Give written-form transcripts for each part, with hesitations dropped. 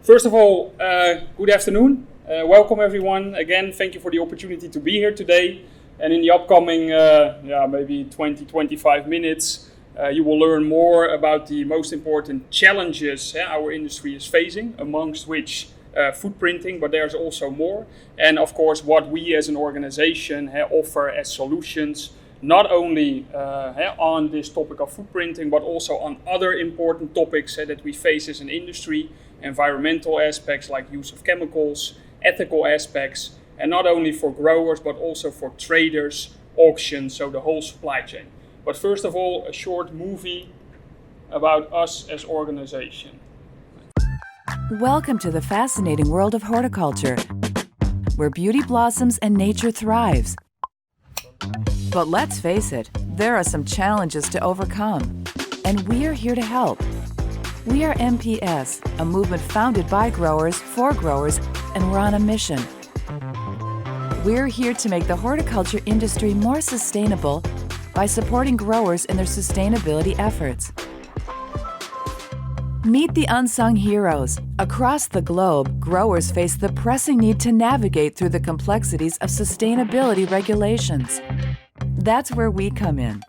First of all, good afternoon. Welcome everyone. Again, thank you for the opportunity to be here today. And in the upcoming, maybe 20-25 minutes, you will learn more about the most important challenges our industry is facing, amongst which footprinting, but there's also more. And of course, what we as an organization offer as solutions, not only on this topic of footprinting, but also on other important topics that we face as an industry, environmental aspects like use of chemicals, ethical aspects, and not only for growers, but also for traders, auctions, so the whole supply chain. But first of all, a short movie about us as organization. Welcome to the fascinating world of horticulture, where beauty blossoms and nature thrives. But let's face it, there are some challenges to overcome, and we are here to help. We are MPS, a movement founded by growers, for growers, and we're on a mission. We're here to make the horticulture industry more sustainable by supporting growers in their sustainability efforts. Meet the unsung heroes. Across the globe, growers face the pressing need to navigate through the complexities of sustainability regulations. That's where we come in.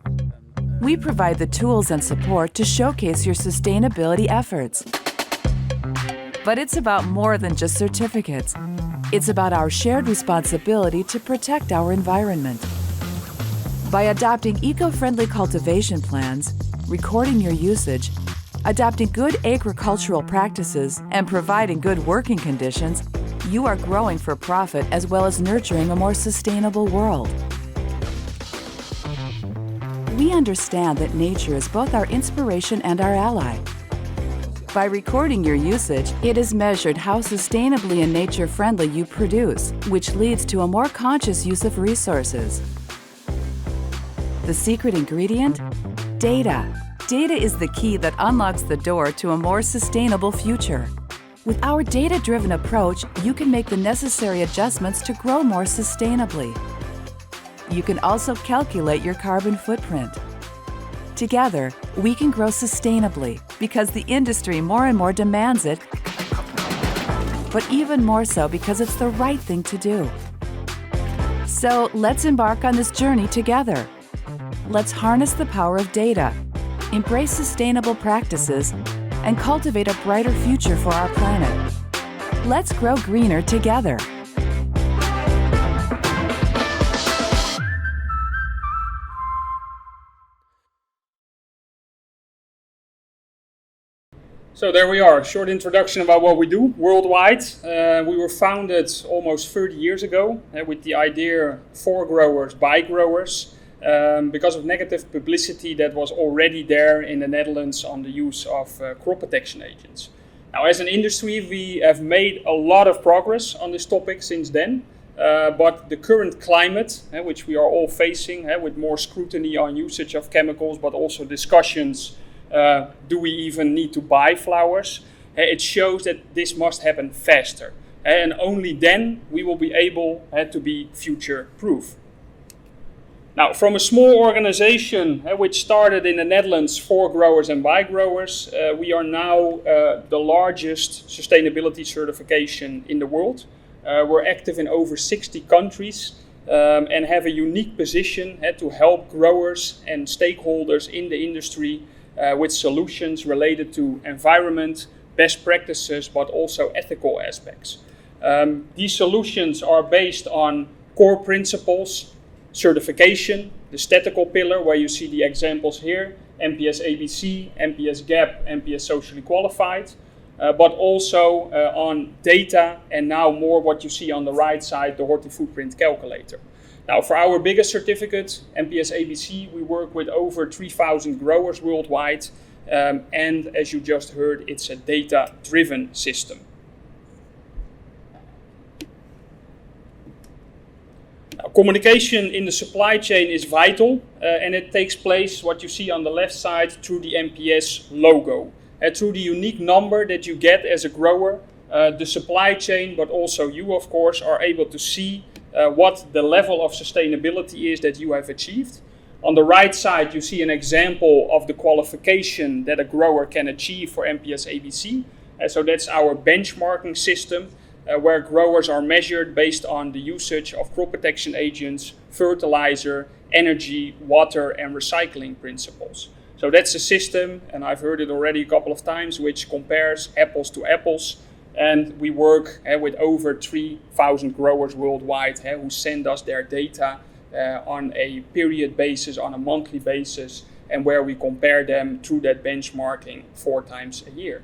We provide the tools and support to showcase your sustainability efforts. But it's about more than just certificates. It's about our shared responsibility to protect our environment. By adopting eco-friendly cultivation plans, recording your usage, adopting good agricultural practices, and providing good working conditions, you are growing for profit as well as nurturing a more sustainable world. We understand that nature is both our inspiration and our ally. By recording your usage, it is measured how sustainably and nature-friendly you produce, which leads to a more conscious use of resources. The secret ingredient? Data. Data is the key that unlocks the door to a more sustainable future. With our data-driven approach, you can make the necessary adjustments to grow more sustainably. You can also calculate your carbon footprint. Together, we can grow sustainably because the industry more and more demands it, but even more so because it's the right thing to do. So let's embark on this journey together. Let's harness the power of data, embrace sustainable practices, and cultivate a brighter future for our planet. Let's grow greener together. So there we are, a short introduction about what we do worldwide. We were founded almost 30 years ago with the idea for growers, by growers, because of negative publicity that was already there in the Netherlands on the use of crop protection agents. Now, as an industry, we have made a lot of progress on this topic since then, but the current climate, which we are all facing, with more scrutiny on usage of chemicals, but also discussions, do we even need to buy flowers? It shows that this must happen faster, and only then we will be able to be future-proof. Now, from a small organization which started in the Netherlands for growers and by growers, we are now the largest sustainability certification in the world. We're active in over 60 countries and have a unique position to help growers and stakeholders in the industry with solutions related to environment, best practices, but also ethical aspects. These solutions are based on core principles, certification, the statical pillar where you see the examples here, MPS ABC, MPS GAP, MPS Socially Qualified, but also on data and now more what you see on the right side, the HortiFootprint Calculator. Now, for our biggest certificate, MPS ABC, we work with over 3,000 growers worldwide, and as you just heard, it's a data-driven system. Now, communication in the supply chain is vital, and it takes place, what you see on the left side, through the MPS logo. Through the unique number that you get as a grower, the supply chain, but also you, of course, are able to see what the level of sustainability is that you have achieved. On the right side, you see an example of the qualification that a grower can achieve for MPS ABC. So that's our benchmarking system, where growers are measured based on the usage of crop protection agents, fertilizer, energy, water, and recycling principles. So that's a system, and I've heard it already a couple of times, which compares apples to apples. And we work with over 3,000 growers worldwide who send us their data on a period basis, on a monthly basis, and where we compare them through that benchmarking 4 times a year.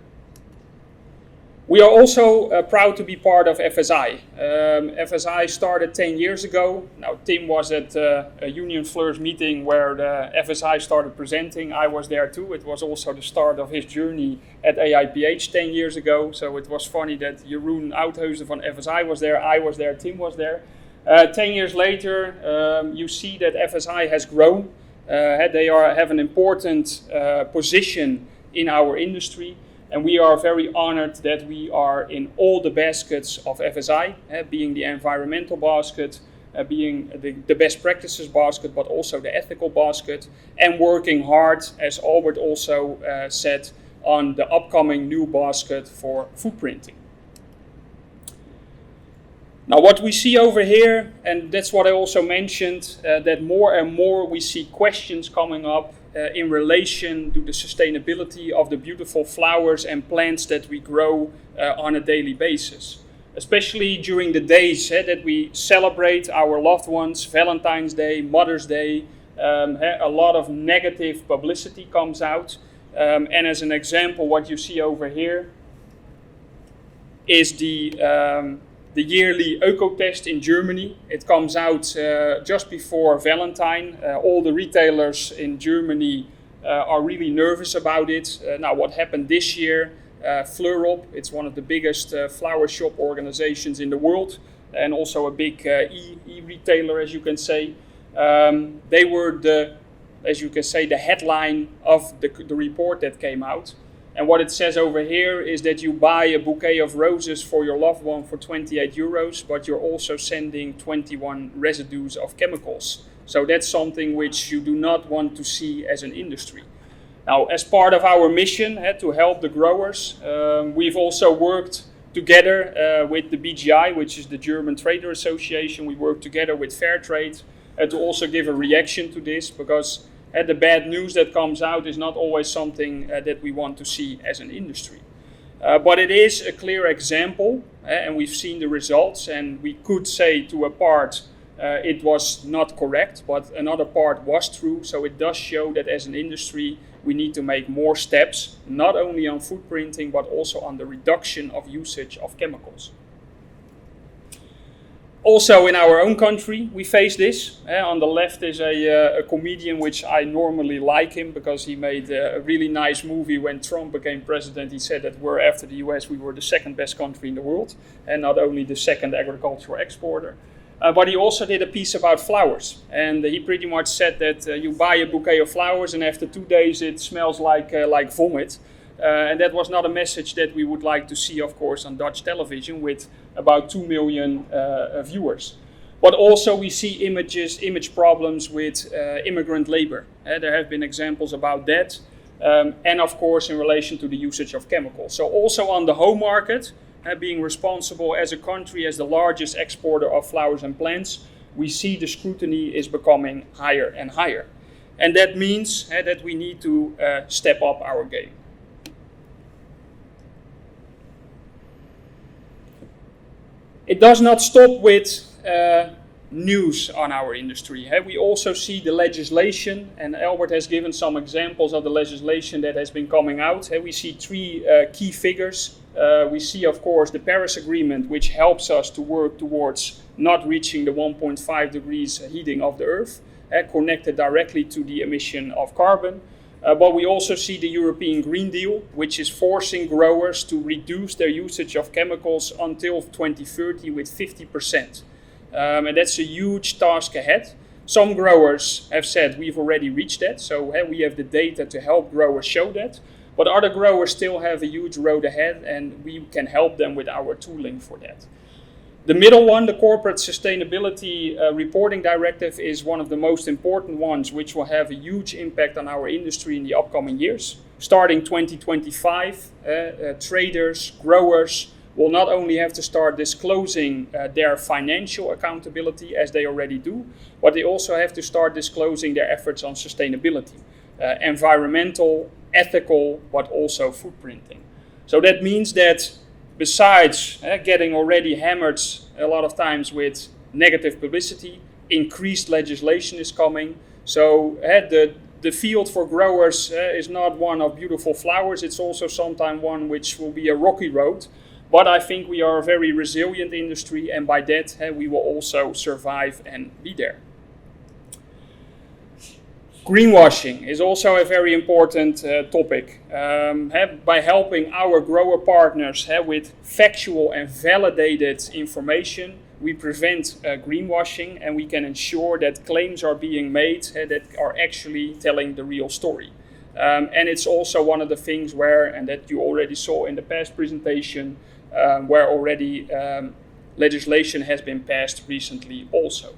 We are also proud to be part of FSI. FSI started 10 years ago. Now, Tim was at a Union Flourish meeting where the FSI started presenting. I was there too. It was also the start of his journey at AIPH 10 years ago. So it was funny that Jeroen Oudhuizen van FSI was there, I was there, Tim was there. 10 years later, you see that FSI has grown. They have an important position in our industry. And we are very honored that we are in all the baskets of FSI, being the environmental basket, being the best practices basket, but also the ethical basket, and working hard, as Albert also said, on the upcoming new basket for footprinting. Now what we see over here, and that's what I also mentioned, that more and more we see questions coming up in relation to the sustainability of the beautiful flowers and plants that we grow on a daily basis. Especially during the days that we celebrate our loved ones, Valentine's Day, Mother's Day, a lot of negative publicity comes out. And as an example, what you see over here is the yearly Ökotest in Germany. It comes out just before Valentine. All the retailers in Germany are really nervous about it. Now, what happened this year? Fleurop, it's one of the biggest flower shop organizations in the world, and also a big e-retailer, as you can say. They were the headline of the report that came out. And what it says over here is that you buy a bouquet of roses for your loved one for 28 euros, but you're also sending 21 residues of chemicals. So that's something which you do not want to see as an industry. Now, as part of our mission to help the growers, we've also worked together with the BGI, which is the German Trader Association. We work together with Fairtrade to also give a reaction to this, because the bad news that comes out is not always something that we want to see as an industry. But it is a clear example, and we've seen the results, and we could say to a part it was not correct, but another part was true. So it does show that as an industry we need to make more steps, not only on footprinting, but also on the reduction of usage of chemicals. Also in our own country, we face this. On the left is a comedian, which I normally like him because he made a really nice movie when Trump became president. He said that after the US, we were the second best country in the world, and not only the second agricultural exporter. But he also did a piece about flowers, and he pretty much said that you buy a bouquet of flowers and after 2 days it smells like vomit. And that was not a message that we would like to see, of course, on Dutch television with about 2 million viewers. But also we see image problems with immigrant labor. There have been examples about that. And of course in relation to the usage of chemicals. So also on the home market, being responsible as a country as the largest exporter of flowers and plants, we see the scrutiny is becoming higher and higher. And that means that we need to step up our game. It does not stop with news on our industry. We also see the legislation, and Albert has given some examples of the legislation that has been coming out. We see 3 key figures. We see, of course, the Paris Agreement, which helps us to work towards not reaching the 1.5 degrees heating of the Earth, connected directly to the emission of carbon. But we also see the European Green Deal, which is forcing growers to reduce their usage of chemicals until 2030 with 50%. And that's a huge task ahead. Some growers have said we've already reached that, so we have the data to help growers show that. But other growers still have a huge road ahead, and we can help them with our tooling for that. The middle one, the Corporate Sustainability Reporting Directive, is one of the most important ones, which will have a huge impact on our industry in the upcoming years. starting 2025, traders, growers will not only have to start disclosing their financial accountability as they already do, but they also have to start disclosing their efforts on sustainability, environmental, ethical, but also footprinting. So that means that besides getting already hammered a lot of times with negative publicity, increased legislation is coming. So the field for growers is not one of beautiful flowers. It's also sometimes one which will be a rocky road. But I think we are a very resilient industry, and by that we will also survive and be there. Greenwashing is also a very important topic. By helping our grower partners with factual and validated information, we prevent greenwashing, and we can ensure that claims are being made that are actually telling the real story. And it's also one of the things where, and that you already saw in the past presentation, where already legislation has been passed recently also.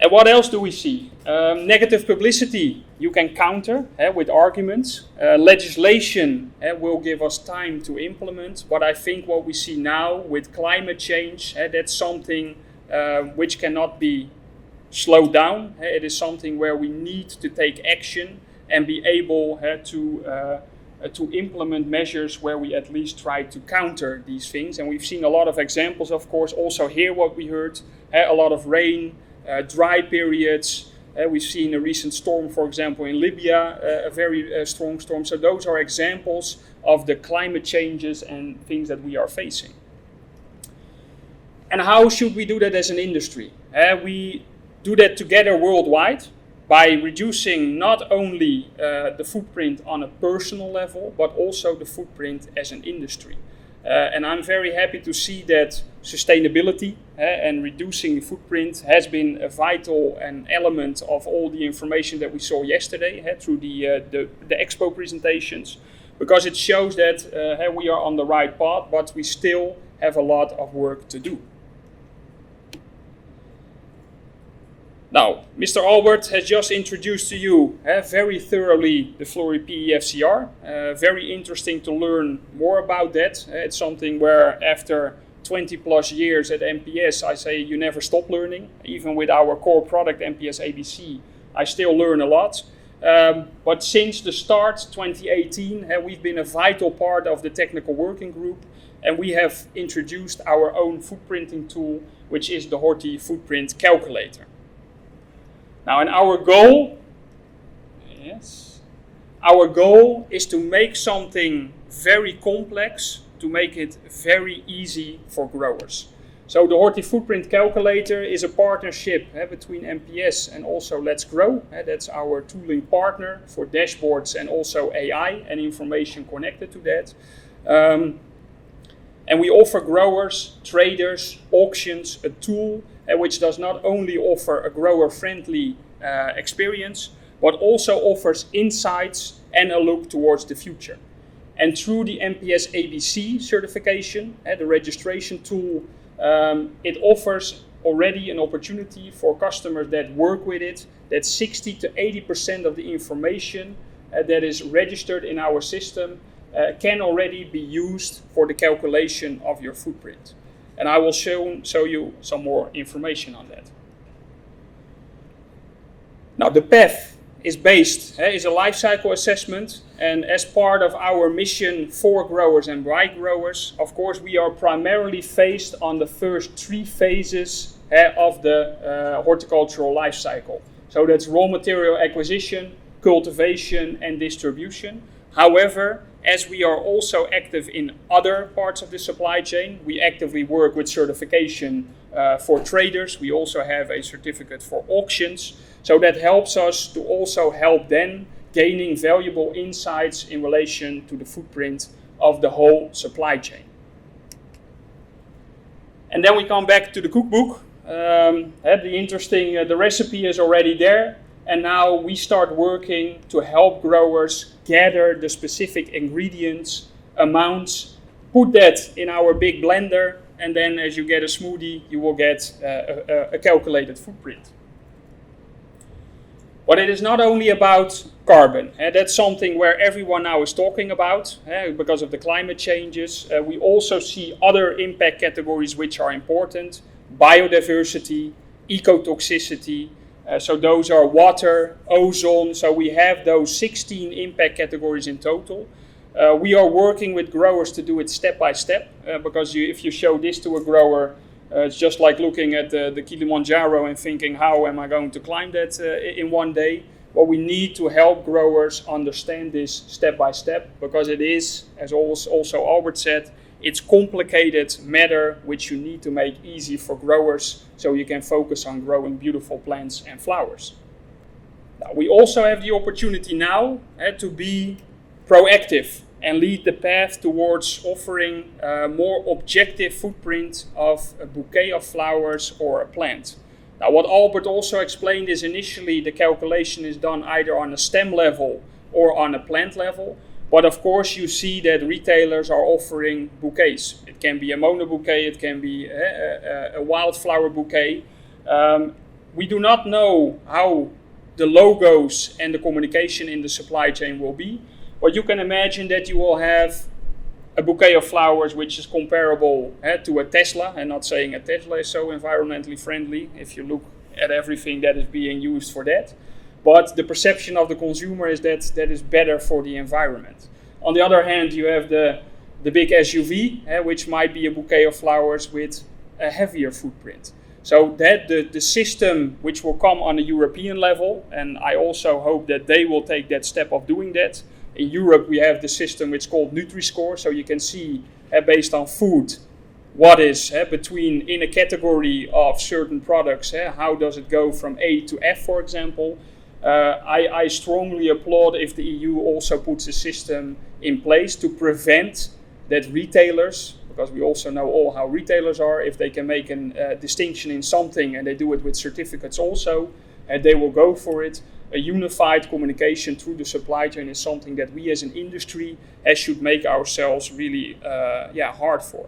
And what else do we see? Negative publicity you can counter with arguments. Legislation will give us time to implement, but I think what we see now with climate change, that's something which cannot be slowed down. It is something where we need to take action and be able to implement measures where we at least try to counter these things. And we've seen a lot of examples, of course, also here what we heard, a lot of rain, dry periods. We've seen a recent storm, for example, in Libya, a very strong storm. So those are examples of the climate changes and things that we are facing. And how should we do that as an industry? We do that together worldwide by reducing not only the footprint on a personal level, but also the footprint as an industry. And I'm very happy to see that sustainability and reducing footprint has been a vital and element of all the information that we saw yesterday through the expo presentations, because it shows that we are on the right path, but we still have a lot of work to do. Now, Mr. Albert has just introduced to you very thoroughly the Flory PEFCR. Very interesting to learn more about that. It's something where after 20 plus years at MPS, I say you never stop learning. Even with our core product, MPS ABC, I still learn a lot. But since the start, 2018, we've been a vital part of the technical working group, and we have introduced our own footprinting tool, which is the Horti Footprint Calculator. Now, and our goal is to make something very complex, to make it very easy for growers. So the Horti Footprint Calculator is a partnership between MPS and also Let's Grow. That's our tooling partner for dashboards and also AI and information connected to that. And we offer growers, traders, auctions, a tool which does not only offer a grower-friendly experience, but also offers insights and a look towards the future. And through the MPS ABC certification, the registration tool, it offers already an opportunity for customers that work with it, that 60 to 80% of the information that is registered in our system can already be used for the calculation of your footprint. And I will show you some more information on that. Now, the PEF is a life cycle assessment, and as part of our mission for growers and by growers, of course, we are primarily focused on the first 3 phases of the horticultural life cycle. So that's raw material acquisition, cultivation, and distribution. However, as we are also active in other parts of the supply chain, we actively work with certification for traders. We also have a certificate for auctions. So that helps us to also help them gaining valuable insights in relation to the footprint of the whole supply chain. And then we come back to the cookbook. The recipe is already there. And now we start working to help growers gather the specific ingredients, amounts, put that in our big blender, and then as you get a smoothie, you will get a calculated footprint. But it is not only about carbon. That's something where everyone now is talking about because of the climate changes. We also see other impact categories which are important. Biodiversity, ecotoxicity. So those are water, ozone. So we have those 16 impact categories in total. We are working with growers to do it step by step because if you show this to a grower, it's just like looking at the Kilimanjaro and thinking, how am I going to climb that in one day? Well, we need to help growers understand this step by step because it is, as also Albert said, it's complicated matter which you need to make easy for growers so you can focus on growing beautiful plants and flowers. Now, we also have the opportunity now to be proactive and lead the path towards offering a more objective footprint of a bouquet of flowers or a plant. Now, what Albert also explained is initially the calculation is done either on a stem level or on a plant level. But of course, you see that retailers are offering bouquets. It can be a monobouquet, it can be a wildflower bouquet. We do not know how the logos and the communication in the supply chain will be. But you can imagine that you will have a bouquet of flowers which is comparable to a Tesla. And not saying a Tesla is so environmentally friendly if you look at everything that is being used for that. But the perception of the consumer is that is better for the environment. On the other hand, you have the big SUV, which might be a bouquet of flowers with a heavier footprint. So that the system which will come on a European level, and I also hope that they will take that step of doing that. In Europe, we have the system which is called Nutri-Score, so you can see based on food what is between in a category of certain products, how does it go from A to F, for example. I strongly applaud if the EU also puts a system in place to prevent that retailers, because we also know all how retailers are, if they can make a distinction in something and they do it with certificates also, they will go for it. A unified communication through the supply chain is something that we as an industry should make ourselves really hard for.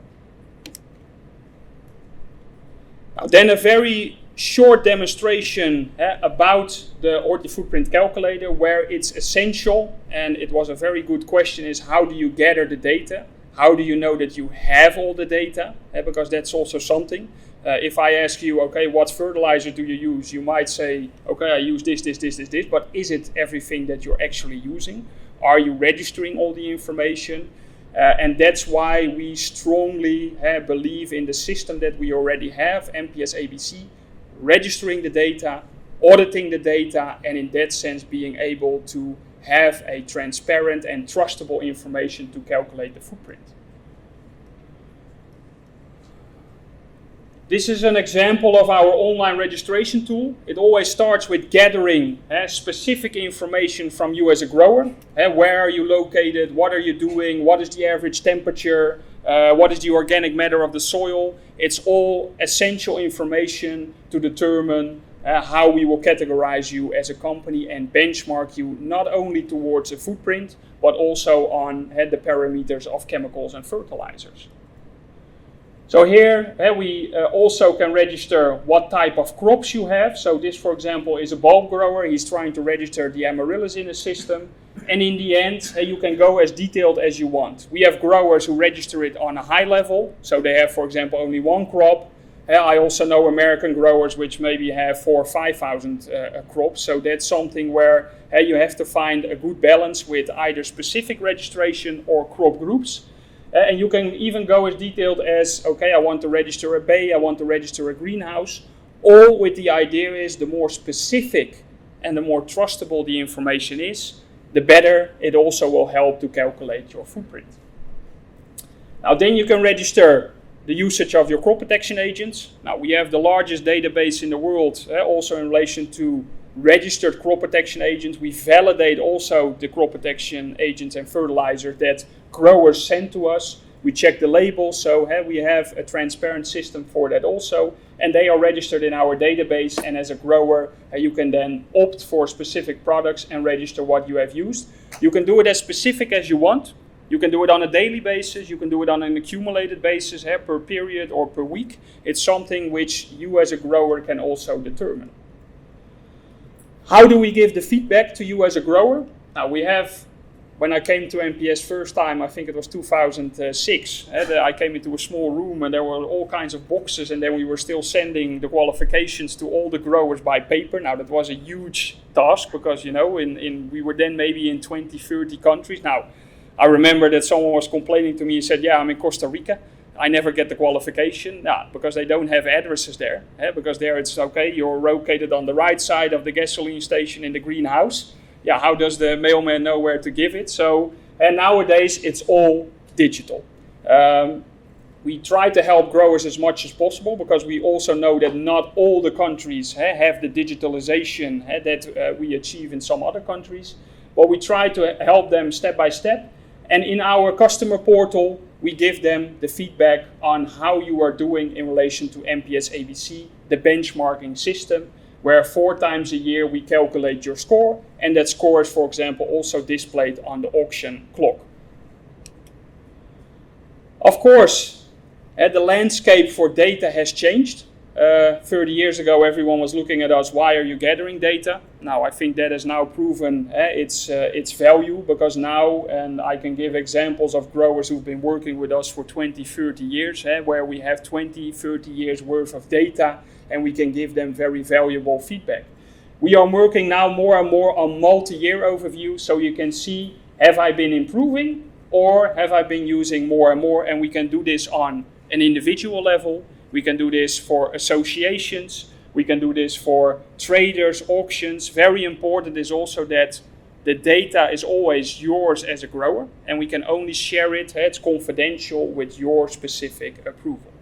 Now, then a very short demonstration about the OrtiFootprint calculator, where it's essential, and it was a very good question, is how do you gather the data? How do you know that you have all the data? Because that's also something. If I ask you, okay, what fertilizer do you use? You might say, okay, I use this, but is it everything that you're actually using? Are you registering all the information? And that's why we strongly believe in the system that we already have, MPS ABC, registering the data, auditing the data, and in that sense being able to have a transparent and trustable information to calculate the footprint. This is an example of our online registration tool. It always starts with gathering specific information from you as a grower. Where are you located? What are you doing? What is the average temperature? What is the organic matter of the soil? It's all essential information to determine how we will categorize you as a company and benchmark you not only towards a footprint, but also on the parameters of chemicals and fertilizers. So here we also can register what type of crops you have. So this, for example, is a bulb grower. He's trying to register the amaryllis in the system. And in the end, you can go as detailed as you want. We have growers who register it on a high level. So they have, for example, only one crop. I also know American growers which maybe have 4,000 or 5,000 crops. So that's something where you have to find a good balance with either specific registration or crop groups. And you can even go as detailed as, okay, I want to register a bay, I want to register a greenhouse. All with the idea is the more specific and the more trustable the information is, the better it also will help to calculate your footprint. Now then you can register the usage of your crop protection agents. Now we have the largest database in the world, also in relation to registered crop protection agents. We validate also the crop protection agents and fertilizers that growers send to us. We check the labels, so we have a transparent system for that also, and they are registered in our database. And as a grower, you can then opt for specific products and register what you have used. You can do it as specific as you want. You can do it on a daily basis, you can do it on an accumulated basis, per period or per week. It's something which you as a grower can also determine. How do we give the feedback to you as a grower? Now we have, when I came to MPS first time, I think it was 2006, I came into a small room and there were all kinds of boxes, and then we were still sending the qualifications to all the growers by paper. Now that was a huge task because, you know, we were then maybe in 20, 30 countries. Now, I remember that someone was complaining to me and said, yeah, I'm in Costa Rica. I never get the qualification. Nah, because they don't have addresses there. Because there it's okay, you're located on the right side of the gasoline station in the greenhouse. Yeah, how does the mailman know where to give it? So, and nowadays it's all digital. We try to help growers as much as possible because we also know that not all the countries have the digitalization that we achieve in some other countries. But we try to help them step by step. And in our customer portal, we give them the feedback on how you are doing in relation to MPS ABC, the benchmarking system, where 4 times a year we calculate your score, and that score is, for example, also displayed on the auction clock. Of course, the landscape for data has changed. 30 years ago, everyone was looking at us, why are you gathering data? Now, I think that has now proven its value, because now, and I can give examples of growers who've been working with us for 20, 30 years, where we have 20, 30 years worth of data, and we can give them very valuable feedback. We are working now more and more on multi-year overview, so you can see, have I been improving, or have I been using more and more? And we can do this on an individual level. We can do this for associations. We can do this for traders, auctions. Very important is also that the data is always yours as a grower, and we can only share it. It's confidential with your specific approval.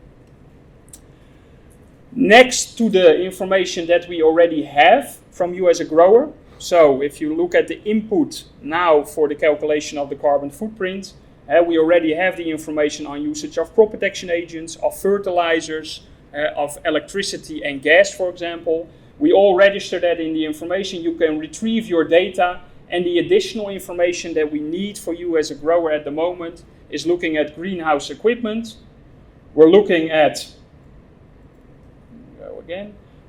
Next to the information that we already have from you as a grower, so if you look at the input now for the calculation of the carbon footprint, we already have the information on usage of crop protection agents, of fertilizers, of electricity and gas, for example. We all register that in the information. You can retrieve your data, and the additional information that we need for you as a grower at the moment is looking at greenhouse equipment. We're looking at,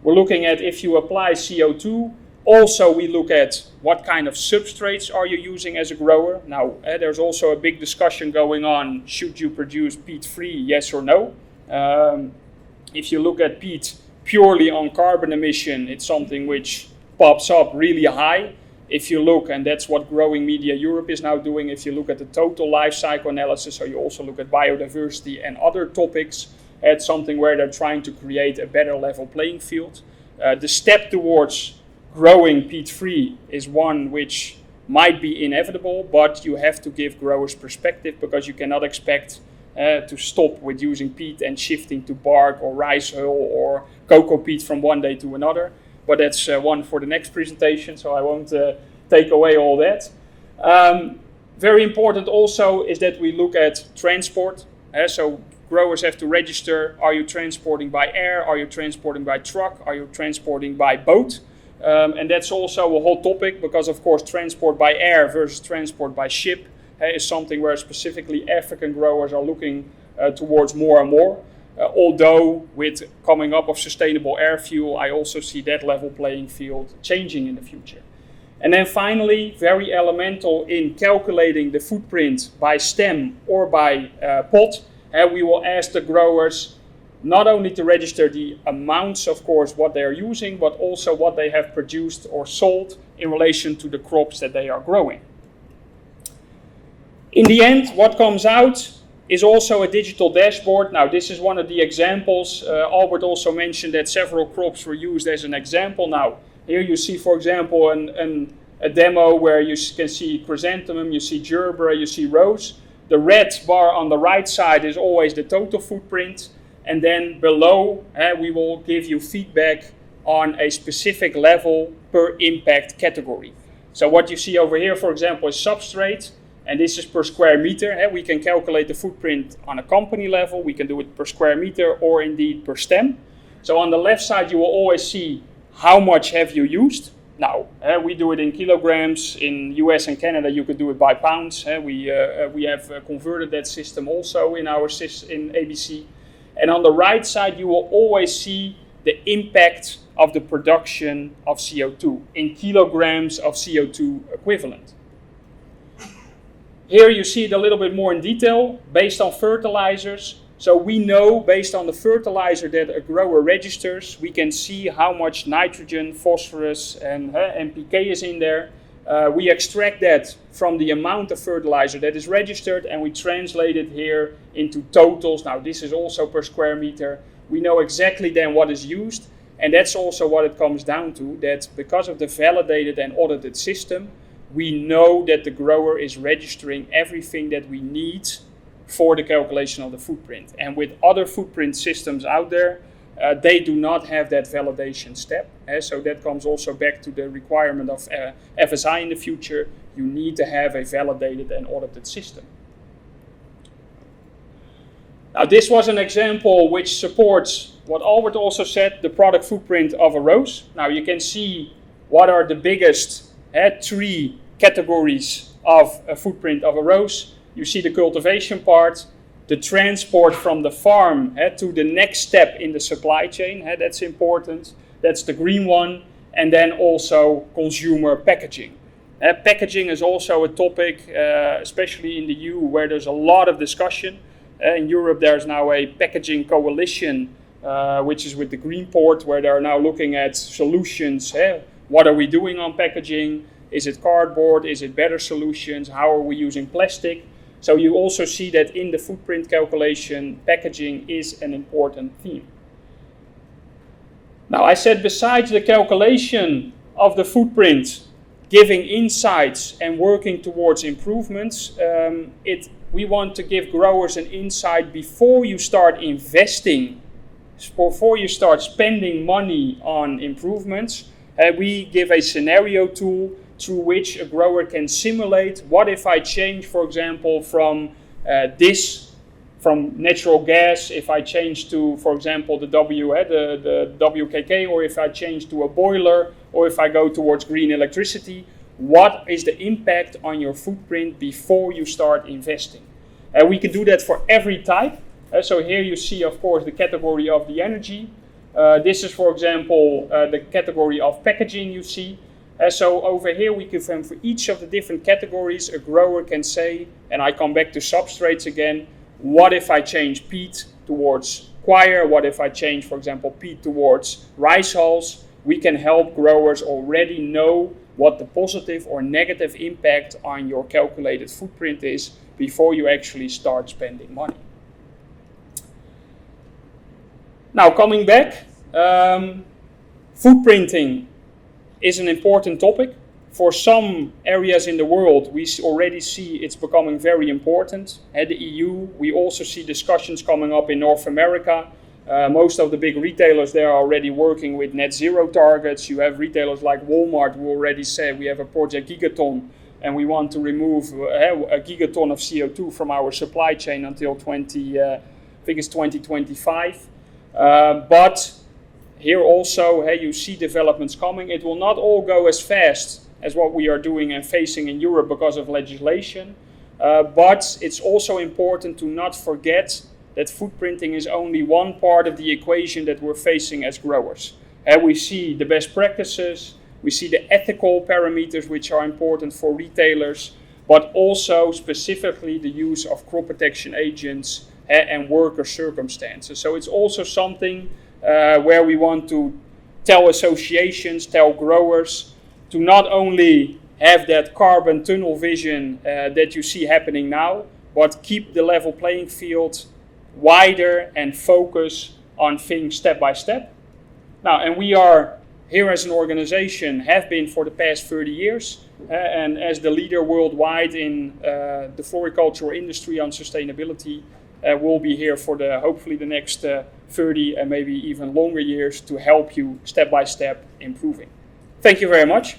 we're looking at if you apply CO2. Also, we look at what kind of substrates are you using as a grower. Now, there's also a big discussion going on. Should you produce peat-free, yes or no? If you look at peat purely on carbon emission, it's something which pops up really high. If you look, and that's what Growing Media Europe is now doing, if you look at the total life cycle analysis, so you also look at biodiversity and other topics, it's something where they're trying to create a better level playing field. The step towards growing peat-free is one which might be inevitable, but you have to give growers perspective, because you cannot expect to stop with using peat and shifting to bark or rice hull or cocoa peat from one day to another. But that's one for the next presentation, so I won't take away all that. Very important also is that we look at transport. So growers have to register, are you transporting by air, are you transporting by truck, are you transporting by boat? And that's also a whole topic, because of course transport by air versus transport by ship is something where specifically African growers are looking towards more and more. Although with coming up of sustainable air fuel, I also see that level playing field changing in the future. And then finally, very elemental in calculating the footprint by stem or by pot, we will ask the growers not only to register the amounts, of course, what they are using, but also what they have produced or sold in relation to the crops that they are growing. In the end, what comes out is also a digital dashboard. Now, this is one of the examples. Albert also mentioned that several crops were used as an example. Now, here you see, for example, a demo where you can see chrysanthemum, you see gerbera, you see rose. The red bar on the right side is always the total footprint. And then below, we will give you feedback on a specific level per impact category. So what you see over here, for example, is substrate. And this is per square meter. We can calculate the footprint on a company level. We can do it per square meter or indeed per stem. So on the left side, you will always see how much have you used. Now, we do it in kilograms. In US and Canada, you could do it by pounds. We have converted that system also in our in ABC. And on the right side, you will always see the impact of the production of CO2 in kilograms of CO2 equivalent. Here you see it a little bit more in detail based on fertilizers. So we know based on the fertilizer that a grower registers, we can see how much nitrogen, phosphorus and NPK is in there. We extract that from the amount of fertilizer that is registered and we translate it here into totals. Now this is also per square meter. We know exactly then what is used, and that's also what it comes down to, that because of the validated and audited system, we know that the grower is registering everything that we need for the calculation of the footprint. And with other footprint systems out there, they do not have that validation step. So that comes also back to the requirement of FSI in the future. You need to have a validated and audited system. Now this was an example which supports what Albert also said, the product footprint of a rose. Now you can see what are the biggest 3 categories of a footprint of a rose. You see the cultivation part, the transport from the farm to the next step in the supply chain, that's important. That's the green one. And then also consumer packaging. Packaging is also a topic, especially in the EU, where there's a lot of discussion. In Europe, there's now a packaging coalition, which is with the Greenport, where they're now looking at solutions. What are we doing on packaging? Is it cardboard? Is it better solutions? How are we using plastic? So you also see that in the footprint calculation, packaging is an important theme. Now I said besides the calculation of the footprint, giving insights and working towards improvements, we want to give growers an insight before you start investing, before you start spending money on improvements. We give a scenario tool through which a grower can simulate what if I change, for example, from natural gas, if I change to, for example, the WKK, or if I change to a boiler, or if I go towards green electricity. What is the impact on your footprint before you start investing? We can do that for every type. So here you see, of course, the category of the energy. This is, for example, the category of packaging you see. So over here we can, for each of the different categories, a grower can say, and I come back to substrates again, what if I change peat towards coir? What if I change, for example, peat towards rice hulls? We can help growers already know what the positive or negative impact on your calculated footprint is before you actually start spending money. Now coming back, footprinting is an important topic. For some areas in the world, we already see it's becoming very important. At the EU, we also see discussions coming up in North America. Most of the big retailers there are already working with net zero targets. You have retailers like Walmart who already say we have a project Gigaton and we want to remove a gigaton of CO2 from our supply chain until 2025. But here also, you see developments coming. It will not all go as fast as what we are doing and facing in Europe because of legislation. But it's also important to not forget that footprinting is only one part of the equation that we're facing as growers. We see the best practices, we see the ethical parameters which are important for retailers, but also specifically the use of crop protection agents and worker circumstances. So it's also something where we want to tell associations, tell growers, to not only have that carbon tunnel vision that you see happening now, but keep the level playing field wider and focus on things step by step. Now, and we are here as an organization, have been for the past 30 years, and as the leader worldwide in the floricultural industry on sustainability, we'll be here for hopefully the next 30 and maybe even longer years to help you step by step improving. Thank you very much.